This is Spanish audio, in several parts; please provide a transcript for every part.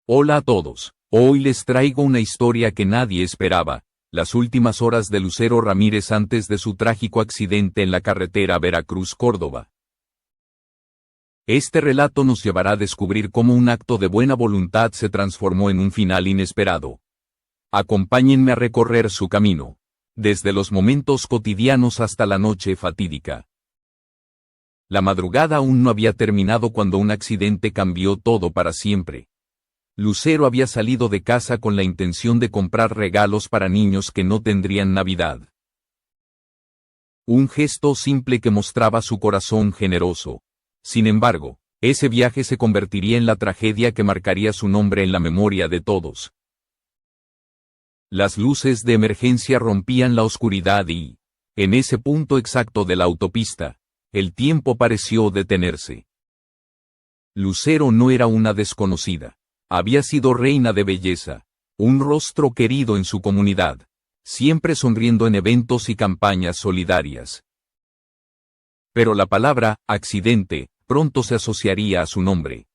Hola a todos. Hoy les traigo una historia que nadie esperaba, las últimas horas de Lucero Ramírez antes de su trágico accidente en la carretera Veracruz-Córdoba. Este relato nos llevará a descubrir cómo un acto de buena voluntad se transformó en un final inesperado. Acompáñenme a recorrer su camino, desde los momentos cotidianos hasta la noche fatídica. La madrugada aún no había terminado cuando un accidente cambió todo para siempre. Lucero había salido de casa con la intención de comprar regalos para niños que no tendrían Navidad. Un gesto simple que mostraba su corazón generoso. Sin embargo, ese viaje se convertiría en la tragedia que marcaría su nombre en la memoria de todos. Las luces de emergencia rompían la oscuridad y, en ese punto exacto de la autopista, el tiempo pareció detenerse. Lucero no era una desconocida. Había sido reina de belleza, un rostro querido en su comunidad, siempre sonriendo en eventos y campañas solidarias. Pero la palabra accidente pronto se asociaría a su nombre,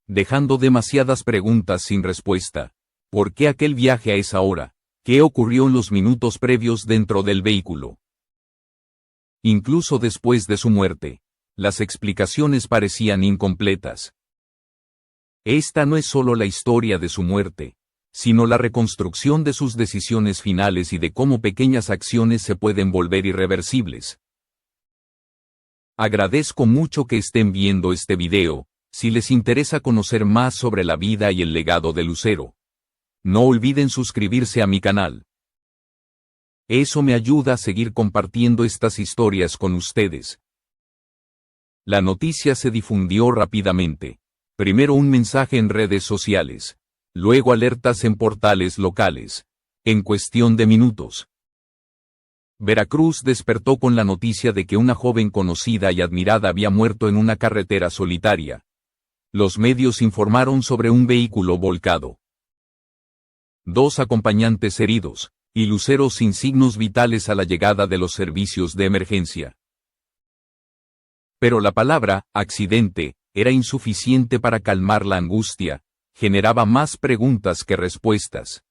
dejando demasiadas preguntas sin respuesta. ¿Por qué aquel viaje a esa hora? ¿Qué ocurrió en los minutos previos dentro del vehículo? Incluso después de su muerte, las explicaciones parecían incompletas. Esta no es solo la historia de su muerte, sino la reconstrucción de sus decisiones finales y de cómo pequeñas acciones se pueden volver irreversibles. Agradezco mucho que estén viendo este video. Si les interesa conocer más sobre la vida y el legado de Lucero, no olviden suscribirse a mi canal. Eso me ayuda a seguir compartiendo estas historias con ustedes. La noticia se difundió rápidamente. Primero un mensaje en redes sociales, luego alertas en portales locales. En cuestión de minutos, Veracruz despertó con la noticia de que una joven conocida y admirada había muerto en una carretera solitaria. Los medios informaron sobre un vehículo volcado, 2 acompañantes heridos, y Lucero sin signos vitales a la llegada de los servicios de emergencia. Pero la palabra accidente era insuficiente para calmar la angustia, generaba más preguntas que respuestas.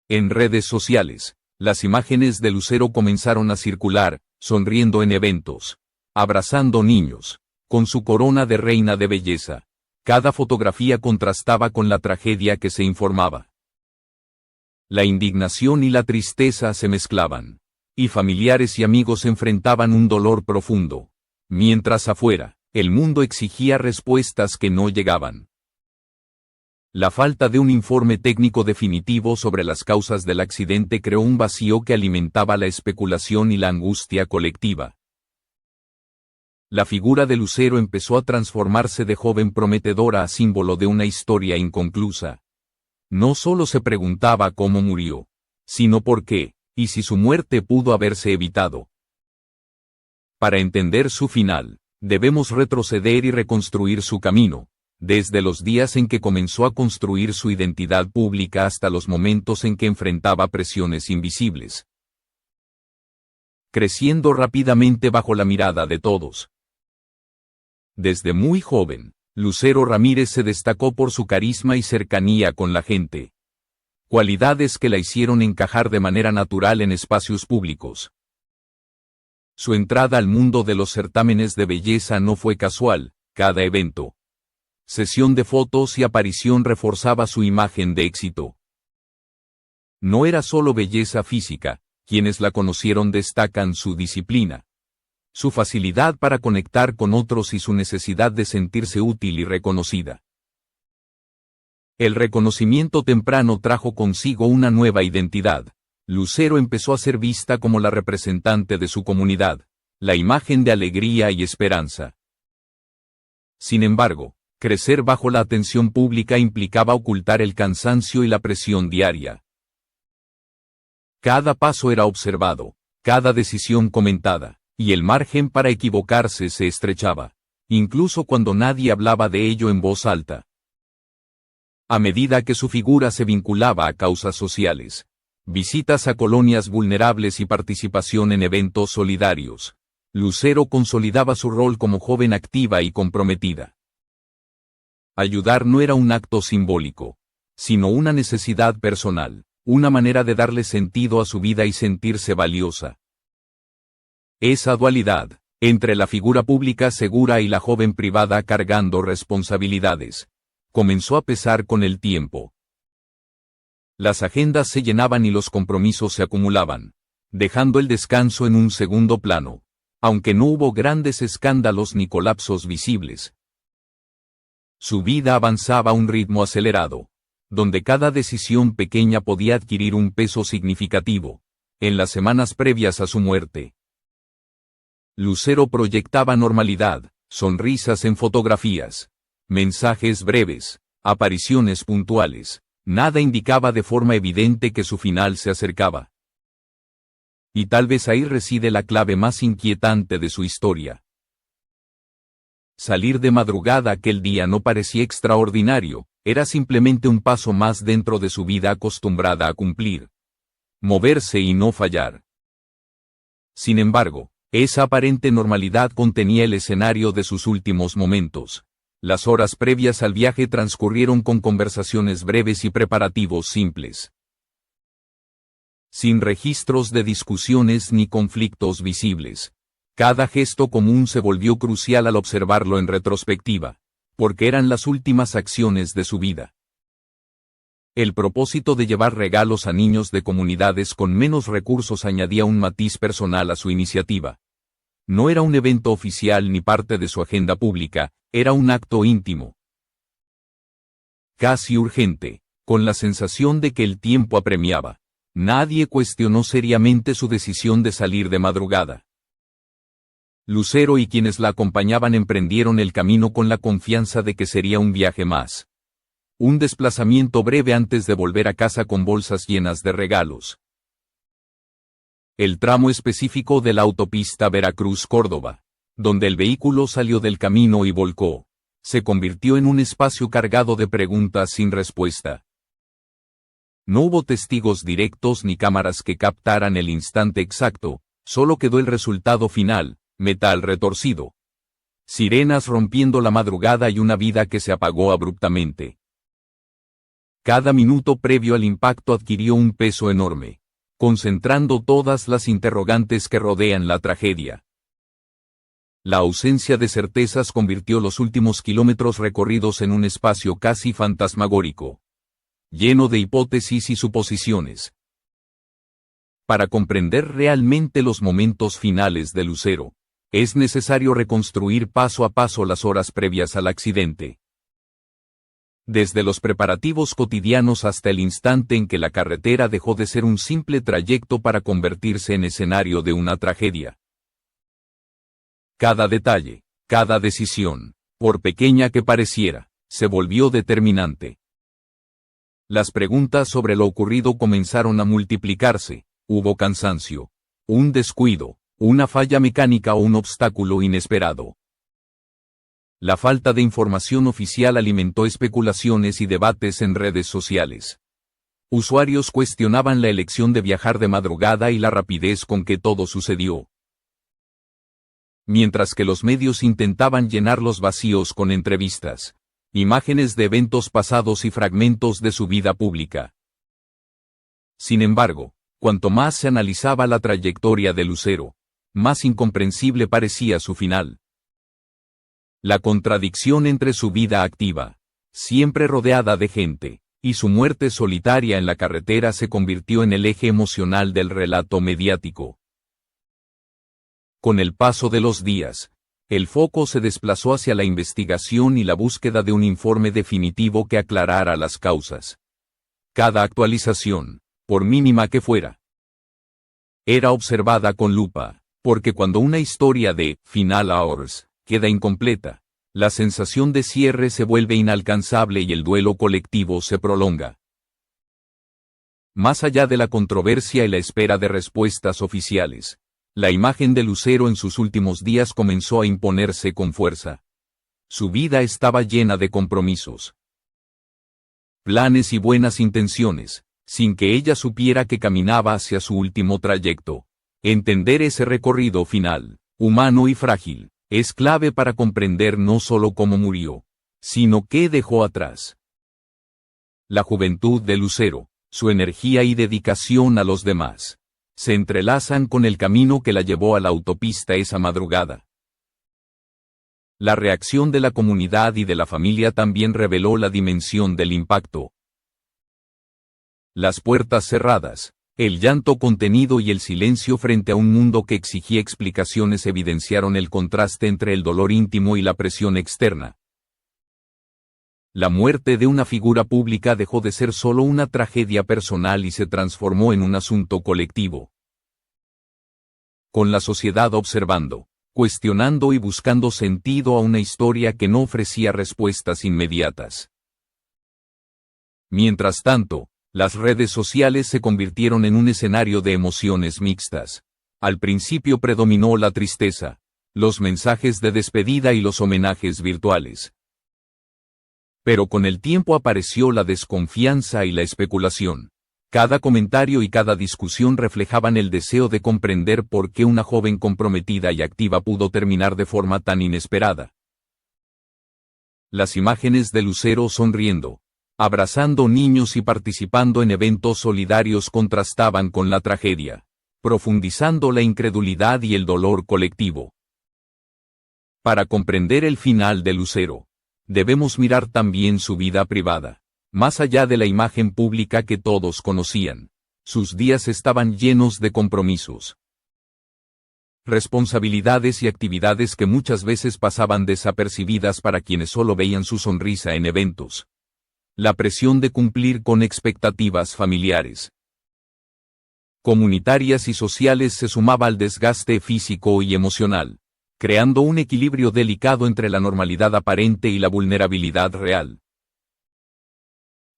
En redes sociales, las imágenes de Lucero comenzaron a circular, sonriendo en eventos, abrazando niños, con su corona de reina de belleza. Cada fotografía contrastaba con la tragedia que se informaba. La indignación y la tristeza se mezclaban, y familiares y amigos enfrentaban un dolor profundo, mientras afuera, el mundo exigía respuestas que no llegaban. La falta de un informe técnico definitivo sobre las causas del accidente creó un vacío que alimentaba la especulación y la angustia colectiva. La figura de Lucero empezó a transformarse de joven prometedora a símbolo de una historia inconclusa. No solo se preguntaba cómo murió, sino por qué, y si su muerte pudo haberse evitado. Para entender su final, debemos retroceder y reconstruir su camino, desde los días en que comenzó a construir su identidad pública hasta los momentos en que enfrentaba presiones invisibles. Creciendo rápidamente bajo la mirada de todos. Desde muy joven, Lucero Ramírez se destacó por su carisma y cercanía con la gente. Cualidades que la hicieron encajar de manera natural en espacios públicos. Su entrada al mundo de los certámenes de belleza no fue casual. Cada evento, sesión de fotos y aparición reforzaba su imagen de éxito. No era solo belleza física, quienes la conocieron destacan su disciplina, su facilidad para conectar con otros y su necesidad de sentirse útil y reconocida. El reconocimiento temprano trajo consigo una nueva identidad. Lucero empezó a ser vista como la representante de su comunidad, la imagen de alegría y esperanza. Sin embargo, crecer bajo la atención pública implicaba ocultar el cansancio y la presión diaria. Cada paso era observado, cada decisión comentada, y el margen para equivocarse se estrechaba, incluso cuando nadie hablaba de ello en voz alta. A medida que su figura se vinculaba a causas sociales, visitas a colonias vulnerables y participación en eventos solidarios, Lucero consolidaba su rol como joven activa y comprometida. Ayudar no era un acto simbólico, sino una necesidad personal, una manera de darle sentido a su vida y sentirse valiosa. Esa dualidad, entre la figura pública segura y la joven privada cargando responsabilidades, comenzó a pesar con el tiempo. Las agendas se llenaban y los compromisos se acumulaban, dejando el descanso en un segundo plano, aunque no hubo grandes escándalos ni colapsos visibles. Su vida avanzaba a un ritmo acelerado, donde cada decisión pequeña podía adquirir un peso significativo, en las semanas previas a su muerte. Lucero proyectaba normalidad, sonrisas en fotografías, mensajes breves, apariciones puntuales. Nada indicaba de forma evidente que su final se acercaba. Y tal vez ahí reside la clave más inquietante de su historia. Salir de madrugada aquel día no parecía extraordinario, era simplemente un paso más dentro de su vida acostumbrada a cumplir. Moverse y no fallar. Sin embargo, esa aparente normalidad contenía el escenario de sus últimos momentos. Las horas previas al viaje transcurrieron con conversaciones breves y preparativos simples. Sin registros de discusiones ni conflictos visibles. Cada gesto común se volvió crucial al observarlo en retrospectiva, porque eran las últimas acciones de su vida. El propósito de llevar regalos a niños de comunidades con menos recursos añadía un matiz personal a su iniciativa. No era un evento oficial ni parte de su agenda pública, era un acto íntimo. Casi urgente, con la sensación de que el tiempo apremiaba. Nadie cuestionó seriamente su decisión de salir de madrugada. Lucero y quienes la acompañaban emprendieron el camino con la confianza de que sería un viaje más. Un desplazamiento breve antes de volver a casa con bolsas llenas de regalos. El tramo específico de la autopista Veracruz-Córdoba, donde el vehículo salió del camino y volcó, se convirtió en un espacio cargado de preguntas sin respuesta. No hubo testigos directos ni cámaras que captaran el instante exacto, solo quedó el resultado final, metal retorcido. Sirenas rompiendo la madrugada y una vida que se apagó abruptamente. Cada minuto previo al impacto adquirió un peso enorme, concentrando todas las interrogantes que rodean la tragedia. La ausencia de certezas convirtió los últimos kilómetros recorridos en un espacio casi fantasmagórico, lleno de hipótesis y suposiciones. Para comprender realmente los momentos finales de Lucero, es necesario reconstruir paso a paso las horas previas al accidente. Desde los preparativos cotidianos hasta el instante en que la carretera dejó de ser un simple trayecto para convertirse en escenario de una tragedia. Cada detalle, cada decisión, por pequeña que pareciera, se volvió determinante. Las preguntas sobre lo ocurrido comenzaron a multiplicarse. Hubo cansancio, un descuido, una falla mecánica o un obstáculo inesperado. La falta de información oficial alimentó especulaciones y debates en redes sociales. Usuarios cuestionaban la elección de viajar de madrugada y la rapidez con que todo sucedió. Mientras que los medios intentaban llenar los vacíos con entrevistas, imágenes de eventos pasados y fragmentos de su vida pública. Sin embargo, cuanto más se analizaba la trayectoria de Lucero, más incomprensible parecía su final. La contradicción entre su vida activa, siempre rodeada de gente, y su muerte solitaria en la carretera se convirtió en el eje emocional del relato mediático. Con el paso de los días, el foco se desplazó hacia la investigación y la búsqueda de un informe definitivo que aclarara las causas. Cada actualización, por mínima que fuera, era observada con lupa, porque cuando una historia de Final Hours queda incompleta, la sensación de cierre se vuelve inalcanzable y el duelo colectivo se prolonga. Más allá de la controversia y la espera de respuestas oficiales, la imagen de Lucero en sus últimos días comenzó a imponerse con fuerza. Su vida estaba llena de compromisos, planes y buenas intenciones, sin que ella supiera que caminaba hacia su último trayecto. Entender ese recorrido final, humano y frágil, es clave para comprender no solo cómo murió, sino qué dejó atrás. La juventud de Lucero, su energía y dedicación a los demás, se entrelazan con el camino que la llevó a la autopista esa madrugada. La reacción de la comunidad y de la familia también reveló la dimensión del impacto. Las puertas cerradas, el llanto contenido y el silencio frente a un mundo que exigía explicaciones evidenciaron el contraste entre el dolor íntimo y la presión externa. La muerte de una figura pública dejó de ser solo una tragedia personal y se transformó en un asunto colectivo. Con la sociedad observando, cuestionando y buscando sentido a una historia que no ofrecía respuestas inmediatas. Mientras tanto, las redes sociales se convirtieron en un escenario de emociones mixtas. Al principio predominó la tristeza, los mensajes de despedida y los homenajes virtuales. Pero con el tiempo apareció la desconfianza y la especulación. Cada comentario y cada discusión reflejaban el deseo de comprender por qué una joven comprometida y activa pudo terminar de forma tan inesperada. Las imágenes de Lucero sonriendo, abrazando niños y participando en eventos solidarios contrastaban con la tragedia, profundizando la incredulidad y el dolor colectivo. Para comprender el final de Lucero, debemos mirar también su vida privada. Más allá de la imagen pública que todos conocían, sus días estaban llenos de compromisos, responsabilidades y actividades que muchas veces pasaban desapercibidas para quienes solo veían su sonrisa en eventos. La presión de cumplir con expectativas familiares, comunitarias y sociales se sumaba al desgaste físico y emocional, creando un equilibrio delicado entre la normalidad aparente y la vulnerabilidad real.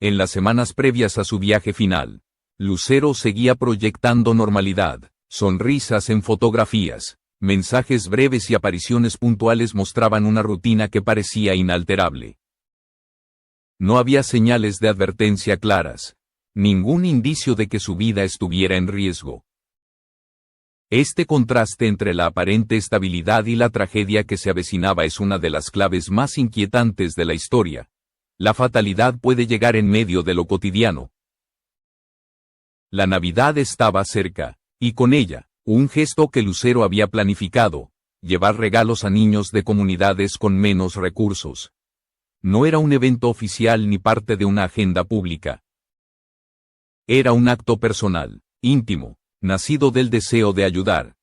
En las semanas previas a su viaje final, Lucero seguía proyectando normalidad, sonrisas en fotografías, mensajes breves y apariciones puntuales mostraban una rutina que parecía inalterable. No había señales de advertencia claras, ningún indicio de que su vida estuviera en riesgo. Este contraste entre la aparente estabilidad y la tragedia que se avecinaba es una de las claves más inquietantes de la historia. La fatalidad puede llegar en medio de lo cotidiano. La Navidad estaba cerca, y con ella, un gesto que Lucero había planificado, llevar regalos a niños de comunidades con menos recursos. No era un evento oficial ni parte de una agenda pública. Era un acto personal, íntimo, nacido del deseo de ayudar.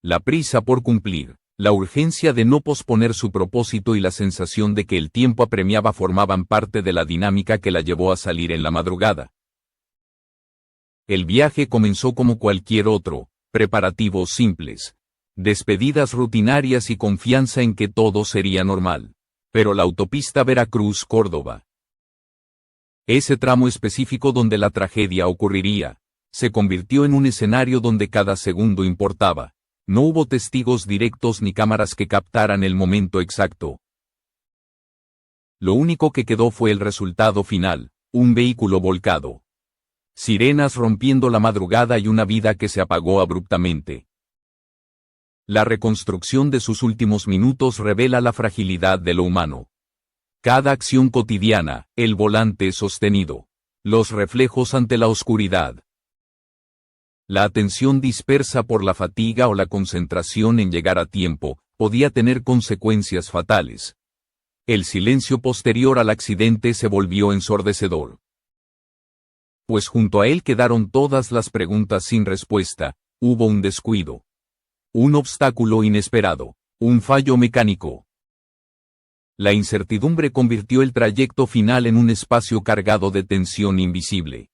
La prisa por cumplir, la urgencia de no posponer su propósito y la sensación de que el tiempo apremiaba formaban parte de la dinámica que la llevó a salir en la madrugada. El viaje comenzó como cualquier otro, preparativos simples, despedidas rutinarias y confianza en que todo sería normal. Pero la autopista Veracruz-Córdoba, ese tramo específico donde la tragedia ocurriría, se convirtió en un escenario donde cada segundo importaba. No hubo testigos directos ni cámaras que captaran el momento exacto. Lo único que quedó fue el resultado final, un vehículo volcado. Sirenas rompiendo la madrugada y una vida que se apagó abruptamente. La reconstrucción de sus últimos minutos revela la fragilidad de lo humano. Cada acción cotidiana, el volante sostenido, los reflejos ante la oscuridad. La atención dispersa por la fatiga o la concentración en llegar a tiempo, podía tener consecuencias fatales. El silencio posterior al accidente se volvió ensordecedor. Pues junto a él quedaron todas las preguntas sin respuesta, hubo un descuido. Un obstáculo inesperado, un fallo mecánico. La incertidumbre convirtió el trayecto final en un espacio cargado de tensión invisible,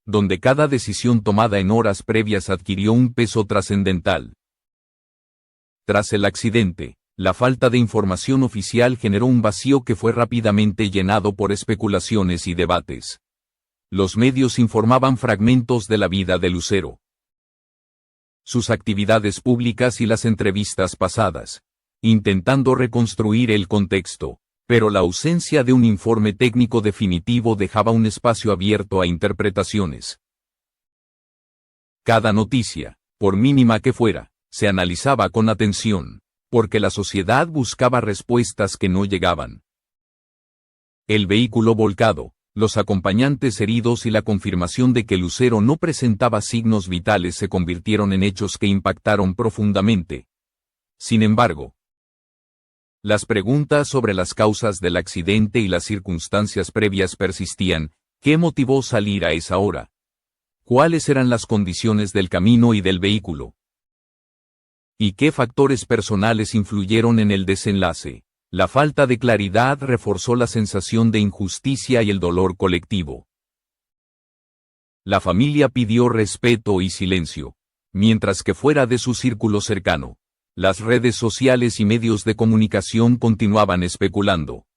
donde cada decisión tomada en horas previas adquirió un peso trascendental. Tras el accidente, la falta de información oficial generó un vacío que fue rápidamente llenado por especulaciones y debates. Los medios informaban fragmentos de la vida de Lucero, sus actividades públicas y las entrevistas pasadas, intentando reconstruir el contexto, pero la ausencia de un informe técnico definitivo dejaba un espacio abierto a interpretaciones. Cada noticia, por mínima que fuera, se analizaba con atención, porque la sociedad buscaba respuestas que no llegaban. El vehículo volcado, los acompañantes heridos y la confirmación de que Lucero no presentaba signos vitales se convirtieron en hechos que impactaron profundamente. Sin embargo, las preguntas sobre las causas del accidente y las circunstancias previas persistían. ¿Qué motivó salir a esa hora? ¿Cuáles eran las condiciones del camino y del vehículo? ¿Y qué factores personales influyeron en el desenlace? La falta de claridad reforzó la sensación de injusticia y el dolor colectivo. La familia pidió respeto y silencio, mientras que fuera de su círculo cercano, las redes sociales y medios de comunicación continuaban especulando.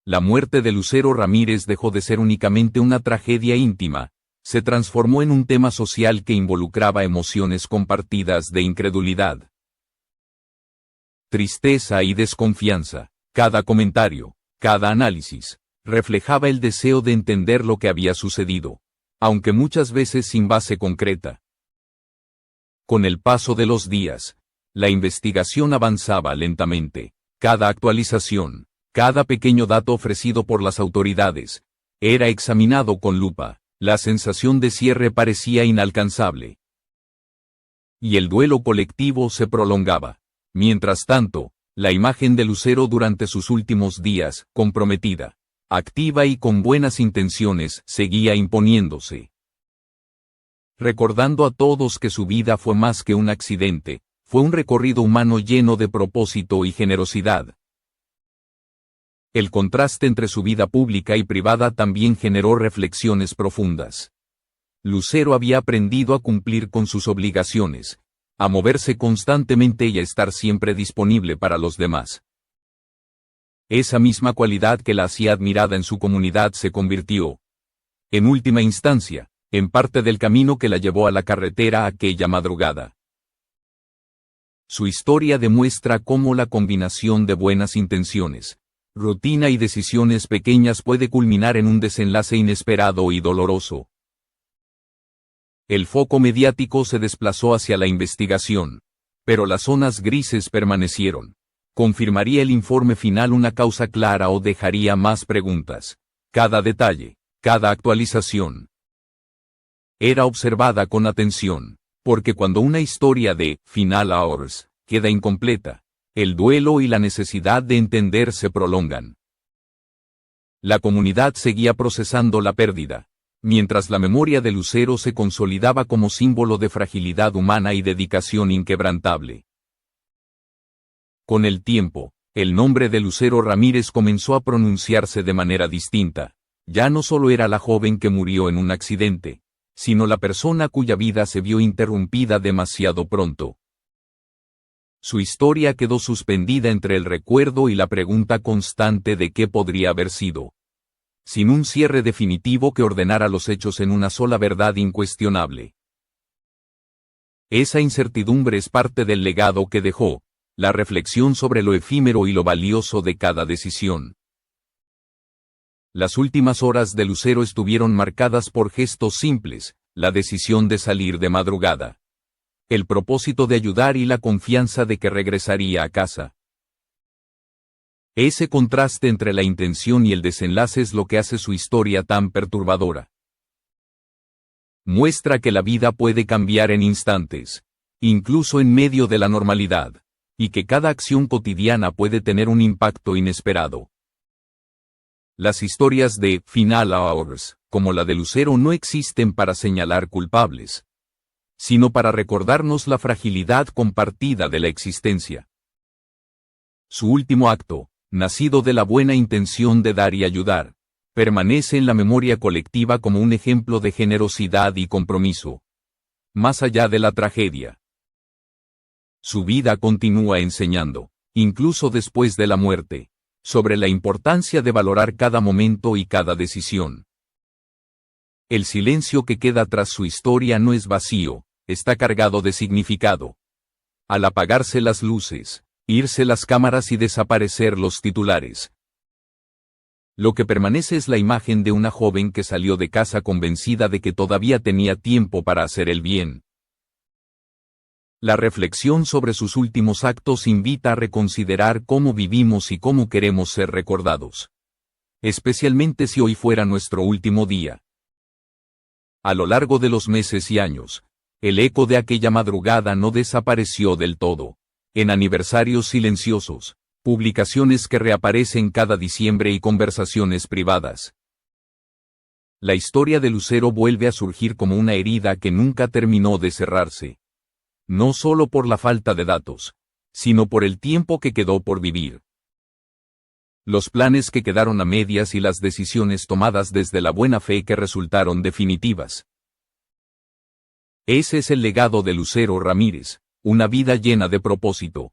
La muerte de Lucero Ramírez dejó de ser únicamente una tragedia íntima, se transformó en un tema social que involucraba emociones compartidas de incredulidad, tristeza y desconfianza. Cada comentario, cada análisis, reflejaba el deseo de entender lo que había sucedido, aunque muchas veces sin base concreta. Con el paso de los días, la investigación avanzaba lentamente. Cada actualización, cada pequeño dato ofrecido por las autoridades, era examinado con lupa. La sensación de cierre parecía inalcanzable. Y el duelo colectivo se prolongaba. Mientras tanto, la imagen de Lucero durante sus últimos días, comprometida, activa y con buenas intenciones, seguía imponiéndose. Recordando a todos que su vida fue más que un accidente, fue un recorrido humano lleno de propósito y generosidad. El contraste entre su vida pública y privada también generó reflexiones profundas. Lucero había aprendido a cumplir con sus obligaciones, a moverse constantemente y a estar siempre disponible para los demás. Esa misma cualidad que la hacía admirada en su comunidad se convirtió, en última instancia, en parte del camino que la llevó a la carretera aquella madrugada. Su historia demuestra cómo la combinación de buenas intenciones, rutina y decisiones pequeñas puede culminar en un desenlace inesperado y doloroso. El foco mediático se desplazó hacia la investigación, pero las zonas grises permanecieron. ¿Confirmaría el informe final una causa clara o dejaría más preguntas? Cada detalle, cada actualización era observada con atención, porque cuando una historia de Final Hours queda incompleta, el duelo y la necesidad de entender se prolongan. La comunidad seguía procesando la pérdida, mientras la memoria de Lucero se consolidaba como símbolo de fragilidad humana y dedicación inquebrantable. Con el tiempo, el nombre de Lucero Ramírez comenzó a pronunciarse de manera distinta. Ya no solo era la joven que murió en un accidente, sino la persona cuya vida se vio interrumpida demasiado pronto. Su historia quedó suspendida entre el recuerdo y la pregunta constante de qué podría haber sido, sin un cierre definitivo que ordenara los hechos en una sola verdad incuestionable. Esa incertidumbre es parte del legado que dejó, la reflexión sobre lo efímero y lo valioso de cada decisión. Las últimas horas de Lucero estuvieron marcadas por gestos simples, la decisión de salir de madrugada, el propósito de ayudar y la confianza de que regresaría a casa. Ese contraste entre la intención y el desenlace es lo que hace su historia tan perturbadora. Muestra que la vida puede cambiar en instantes, incluso en medio de la normalidad, y que cada acción cotidiana puede tener un impacto inesperado. Las historias de Final Hours, como la de Lucero, no existen para señalar culpables, sino para recordarnos la fragilidad compartida de la existencia. Su último acto, nacido de la buena intención de dar y ayudar, permanece en la memoria colectiva como un ejemplo de generosidad y compromiso. Más allá de la tragedia, su vida continúa enseñando, incluso después de la muerte, sobre la importancia de valorar cada momento y cada decisión. El silencio que queda tras su historia no es vacío, está cargado de significado. Al apagarse las luces, irse las cámaras y desaparecer los titulares, lo que permanece es la imagen de una joven que salió de casa convencida de que todavía tenía tiempo para hacer el bien. La reflexión sobre sus últimos actos invita a reconsiderar cómo vivimos y cómo queremos ser recordados. Especialmente si hoy fuera nuestro último día. A lo largo de los meses y años, el eco de aquella madrugada no desapareció del todo. En aniversarios silenciosos, publicaciones que reaparecen cada diciembre y conversaciones privadas. La historia de Lucero vuelve a surgir como una herida que nunca terminó de cerrarse. No solo por la falta de datos, sino por el tiempo que quedó por vivir. Los planes que quedaron a medias y las decisiones tomadas desde la buena fe que resultaron definitivas. Ese es el legado de Lucero Ramírez, una vida llena de propósito.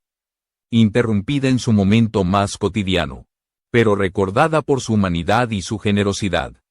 Interrumpida en su momento más cotidiano, pero recordada por su humanidad y su generosidad.